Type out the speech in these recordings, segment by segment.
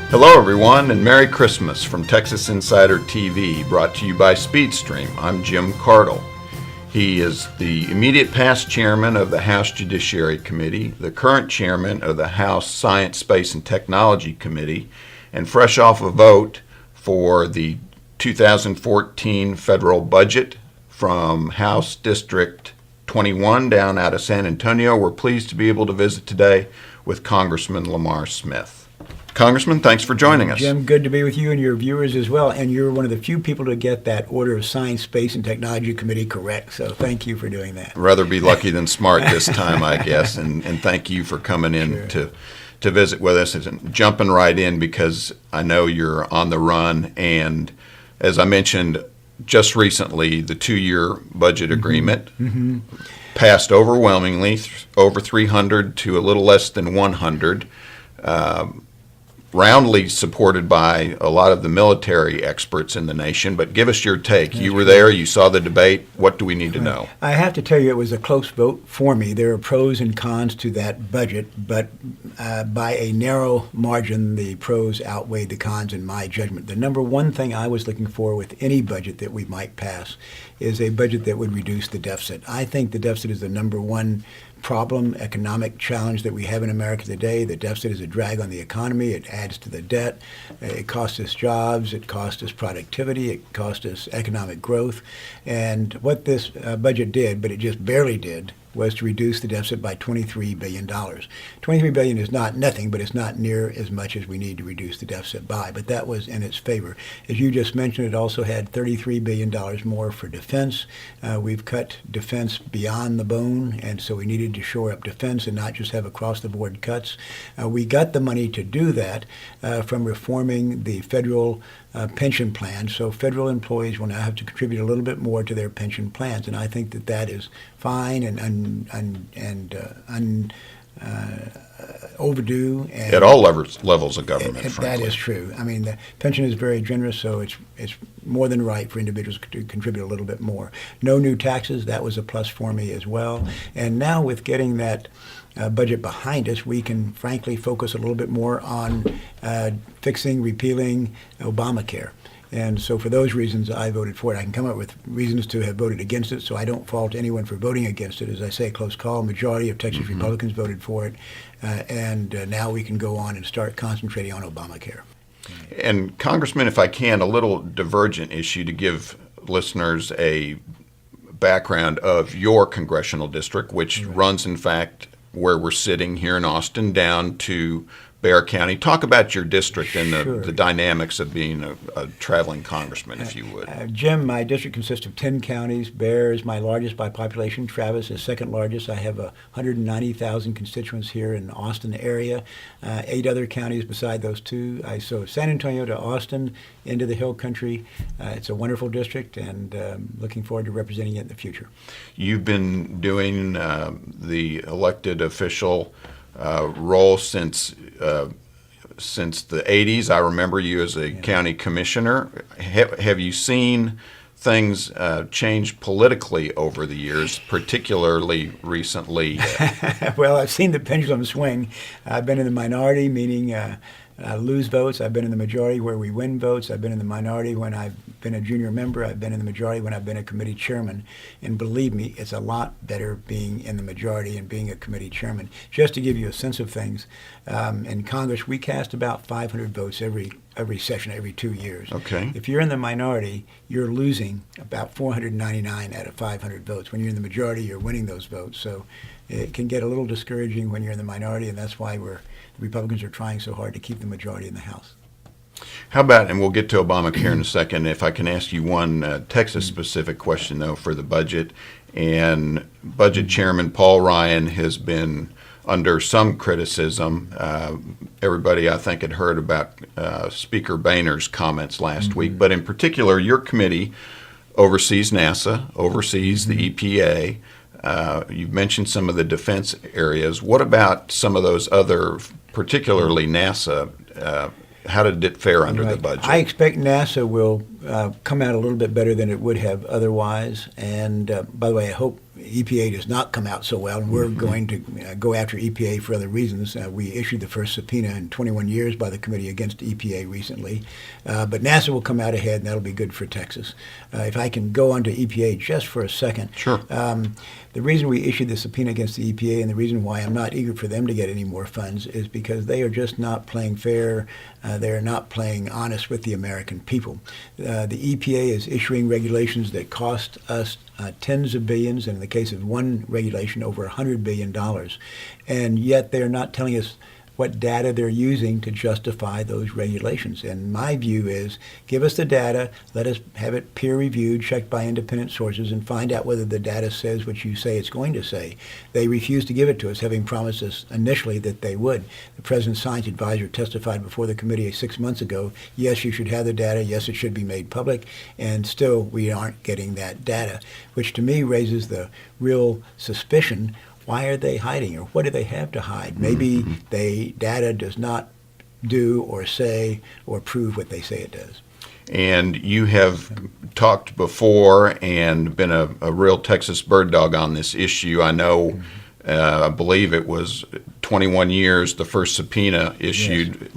Hello, everyone, and Merry Christmas from Texas Insider TV, brought to you by Speedstream. I'm Jim Cardle. He is the immediate past chairman of the House Judiciary Committee, the current chairman of the House Science, Space, and Technology Committee, and fresh off a vote for the 2014 federal budget from House District 21 down out of San Antonio. We're pleased to be able to visit today with Congressman Lamar Smith. Congressman, thanks for joining us. Jim, good to be with you and your viewers as well. And you're one of the few people to get that Order of Science, Space, and Technology Committee correct. So thank you for doing that. Rather be lucky than smart this time, I guess. And thank you for coming in to visit with us and jumping right in, because I know you're on the run. And as I mentioned just recently, the 2-year budget agreement passed overwhelmingly, over 300 to a little less than 100. Roundly supported by a lot of the military experts in the nation. But give us your take. You were there, you saw the debate. What do we need to know? I have to tell you, it was a close vote for me. There are pros and cons to that budget, but by a narrow margin, the pros outweighed the cons in my judgment. The number one thing I was looking for with any budget that we might pass is a budget that would reduce the deficit. I think the deficit is the number one problem, economic challenge that we have in America today. The deficit is a drag on the economy. It adds to the debt. It costs us jobs. It costs us productivity. It costs us economic growth. And what this budget did, but it just barely did, was to reduce the deficit by $23 billion. $23 billion is not nothing, but it's not near as much as we need to reduce the deficit by. But that was in its favor. As you just mentioned, it also had $33 billion more for defense. We've cut defense beyond the bone, and so we needed to shore up defense and not just have across-the-board cuts. We got the money to do that from reforming the federal pension plan, so federal employees will now have to contribute a little bit more to their pension plans, and I think that that is fine and overdue. And at all levels of government, that is true. I mean, the pension is very generous, so it's more than right for individuals to contribute a little bit more. No new taxes, that was a plus for me as well. And now with getting that budget behind us, we can frankly focus a little bit more on repealing ObamaCare. And so for those reasons, I voted for it. I can come up with reasons to have voted against it, so I don't fault anyone for voting against it. As I say, close call. Majority of Texas Republicans voted for it. And now we can go on and start concentrating on ObamaCare. And Congressman, if I can, a little divergent issue to give listeners a background of your congressional district, which runs, in fact, where we're sitting here in Austin, down to Bexar County. Talk about your district and the dynamics of being a traveling congressman, if you would. Jim, my district consists of 10 counties. Bexar is my largest by population. Travis is second largest. I have 190,000 constituents here in the Austin area. 8 other counties beside those two. So San Antonio to Austin, into the Hill Country. It's a wonderful district, and looking forward to representing it in the future. You've been doing the elected official role since the 80s. I remember you as a county commissioner. Have you seen things change politically over the years, particularly recently? Well, I've seen the pendulum swing. I've been in the minority, meaning lose votes. I've been in the majority where we win votes. I've been in the minority when I've been a junior member. I've been in the majority when I've been a committee chairman. And believe me, it's a lot better being in the majority and being a committee chairman. Just to give you a sense of things, in Congress, we cast about 500 votes every session, every 2 years. Okay. If you're in the minority, you're losing about 499 out of 500 votes. When you're in the majority, you're winning those votes. So it can get a little discouraging when you're in the minority, and that's why the Republicans are trying so hard to keep the majority in the House. How about, and we'll get to Obamacare in a second, if I can ask you one Texas-specific question, though, for the budget. And Budget Chairman Paul Ryan has been under some criticism. Everybody, I think, had heard about Speaker Boehner's comments last week, but in particular, your committee oversees NASA, oversees the EPA. You've mentioned some of the defense areas. What about some of those other, particularly NASA? How did it fare under the budget? I expect NASA will come out a little bit better than it would have otherwise. And by the way, I hope EPA does not come out so well, and we're going to go after EPA for other reasons. We issued the first subpoena in 21 years by the committee against EPA recently. But NASA will come out ahead, and that'll be good for Texas. If I can go on to EPA just for a second. Sure. The reason we issued the subpoena against the EPA and the reason why I'm not eager for them to get any more funds is because they are just not playing fair. They're not playing honest with the American people. The EPA is issuing regulations that cost us tens of billions, and in the case of one regulation, over $100 billion. And yet they're not telling us what data they're using to justify those regulations. And my view is, give us the data, let us have it peer-reviewed, checked by independent sources, and find out whether the data says what you say it's going to say. They refuse to give it to us, having promised us initially that they would. The President's science advisor testified before the committee 6 months ago, yes, you should have the data, yes, it should be made public, and still we aren't getting that data, which to me raises the real suspicion. Why are they hiding, or what do they have to hide? Maybe data does not do or say or prove what they say it does. And you have talked before and been a real Texas bird dog on this issue. I know, I believe it was 21 years, the first subpoena issued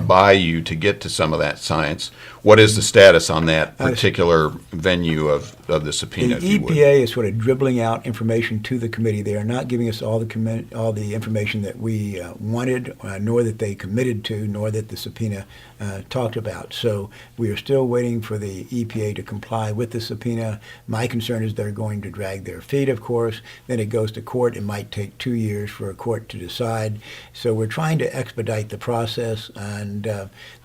by you to get to some of that science. What is the status on that particular venue of the subpoena? The EPA is sort of dribbling out information to the committee. They are not giving us all the information that we wanted, nor that they committed to, nor that the subpoena talked about. So we are still waiting for the EPA to comply with the subpoena. My concern is they're going to drag their feet, of course. Then it goes to court. It might take 2 years for a court to decide. So we're trying to expedite the process, and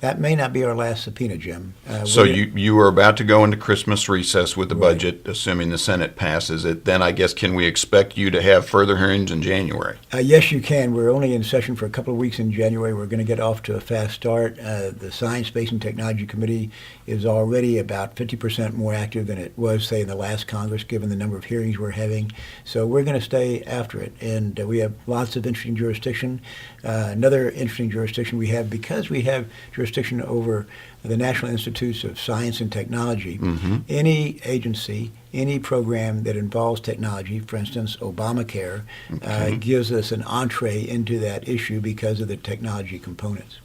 that may not be our last subpoena, Jim. So you were about to go into Christmas recess with the budget, assuming the Senate passes it. Then I guess can we expect you to have further hearings in January? Yes, you can. We're only in session for a couple of weeks in January. We're going to get off to a fast start. The Science, Space, and Technology Committee is already about 50% more active than it was, say, in the last Congress, given the number of hearings we're having. So we're going to stay after it. And we have lots of interesting jurisdiction. Another interesting jurisdiction we have, because we have jurisdiction over the National Institutes of Science and Technology, any agency, any program that involves technology, for instance, ObamaCare, gives us an entree into that issue because of the technology components.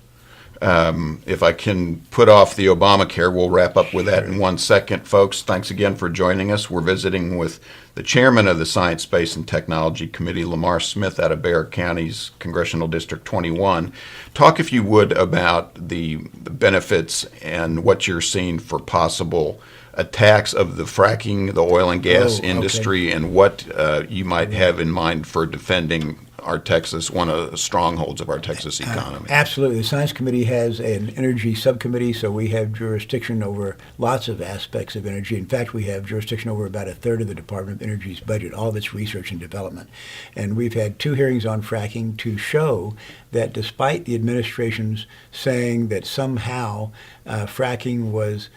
If I can put off the Obamacare, we'll wrap up with that in 1 second. Folks, thanks again for joining us. We're visiting with the chairman of the Science, Space, and Technology Committee, Lamar Smith, out of Bexar County's Congressional District 21. Talk, if you would, about the benefits and what you're seeing for possible attacks of the fracking, the oil and gas industry, and what you might have in mind for defending our Texas, one of the strongholds of our Texas economy. Absolutely. The Science Committee has an energy subcommittee, so we have jurisdiction over lots of aspects of energy. In fact, we have jurisdiction over about a third of the Department of Energy's budget, all of its research and development. And we've had 2 hearings on fracking to show that despite the administration's saying that somehow fracking was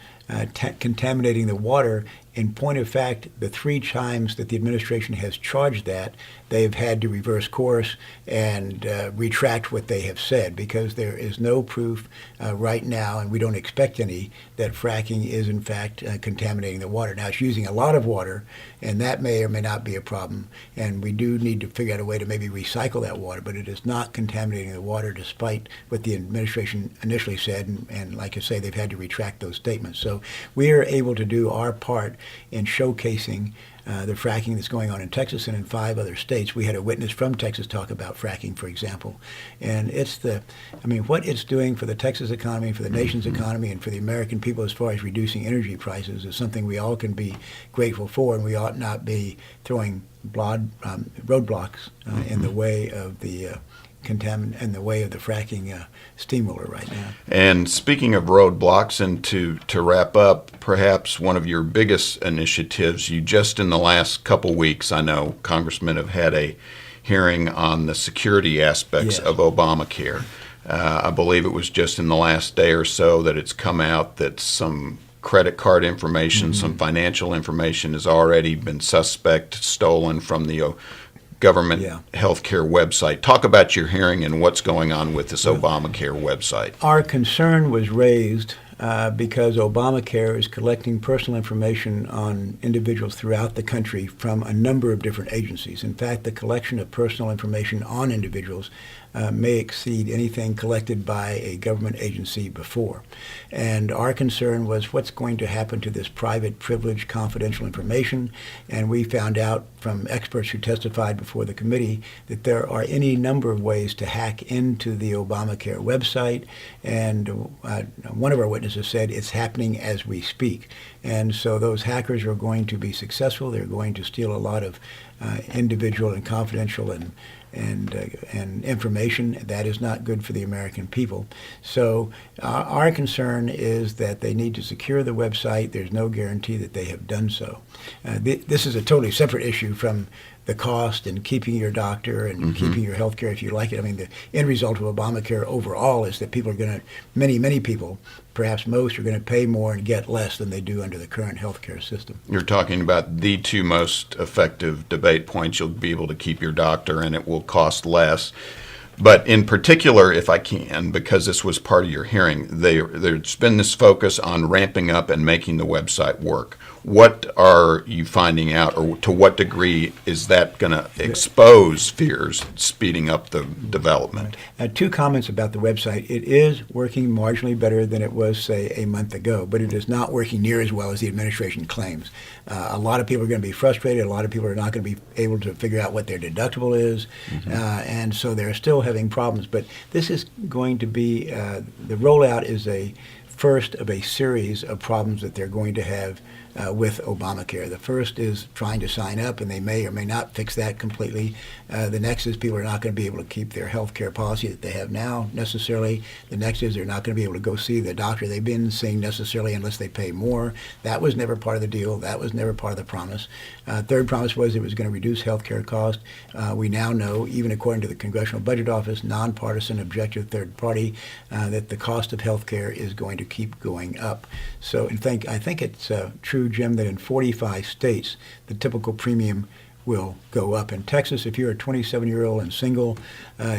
contaminating the water, in point of fact, the 3 times that the administration has charged that, they've had to reverse course and retract what they have said, because there is no proof right now, and we don't expect any, that fracking is in fact contaminating the water. Now, it's using a lot of water, and that may or may not be a problem, and we do need to figure out a way to maybe recycle that water, but it is not contaminating the water despite what the administration initially said, and like I say, they've had to retract those statements. So we are able to do our part in showcasing the fracking that's going on in Texas and in 5 other states. We had a witness from Texas talk about fracking, for example. And what it's doing for the Texas economy, for the nation's economy, and for the American people as far as reducing energy prices is something we all can be grateful for, and we ought not be throwing roadblocks in the way of the in the way of the fracking steamroller right now. And speaking of roadblocks, and to wrap up, perhaps one of your biggest initiatives, you just in the last couple weeks, I know congressmen have had a hearing on the security aspects of Obamacare. I believe it was just in the last day or so that it's come out that some credit card information, some financial information has already been stolen from the government healthcare website. Talk about your hearing and what's going on with this Obamacare website. Our concern was raised because Obamacare is collecting personal information on individuals throughout the country from a number of different agencies. In fact, the collection of personal information on individuals may exceed anything collected by a government agency before. And our concern was what's going to happen to this private, privileged, confidential information. And we found out from experts who testified before the committee that there are any number of ways to hack into the Obamacare website. And one of our witnesses said it's happening as we speak. And so those hackers are going to be successful. They're going to steal a lot of individual and confidential and information. That is not good for the American people. So our concern is that they need to secure the website. There's no guarantee that they have done so. This is a totally separate issue from the cost and keeping your doctor and keeping your health care if you like it. I mean, the end result of Obamacare overall is that people are going to, many people, perhaps most, are going to pay more and get less than they do under the current health care system. You're talking about the two most effective debate points. You'll be able to keep your doctor and it will cost less. But in particular, if I can, because this was part of your hearing, there's been this focus on ramping up and making the website work. What are you finding out, or to what degree is that going to expose fears, speeding up the development? Two comments about the website. It is working marginally better than it was, say, a month ago, but it is not working near as well as the administration claims. A lot of people are going to be frustrated. A lot of people are not going to be able to figure out what their deductible is, and so they're still having problems. But this is going to be, the rollout is a first of a series of problems that they're going to have with Obamacare. The first is trying to sign up, and they may or may not fix that completely. The next is people are not going to be able to keep their health care policy that they have now necessarily. The next is they're not going to be able to go see the doctor they've been seeing necessarily unless they pay more. That was never part of the deal. That was never part of the promise. Third promise was it was going to reduce health care cost. We now know, even according to the Congressional Budget Office, nonpartisan, objective third party, that the cost of health care is going to keep going up. So I think it's true, Jim, that in 45 states, the typical premium will go up. In Texas, if you're a 27-year-old and single,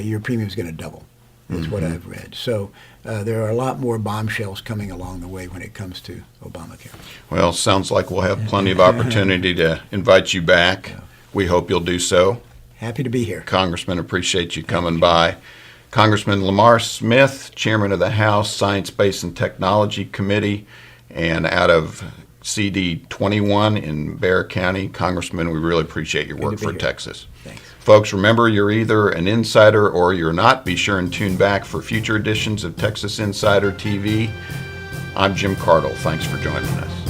your premium is going to double. That's what I've read. So there are a lot more bombshells coming along the way when it comes to Obamacare. Well, sounds like we'll have plenty of opportunity to invite you back. We hope you'll do so. Happy to be here. Congressman, appreciate you coming by. Congressman Lamar Smith, Chairman of the House Science, Space, and Technology Committee, and out of CD 21 in Bexar County. Congressman, we really appreciate your work for Texas. Thanks. Folks, remember, you're either an insider or you're not. Be sure and tune back for future editions of Texas Insider TV. I'm Jim Cardle. Thanks for joining us.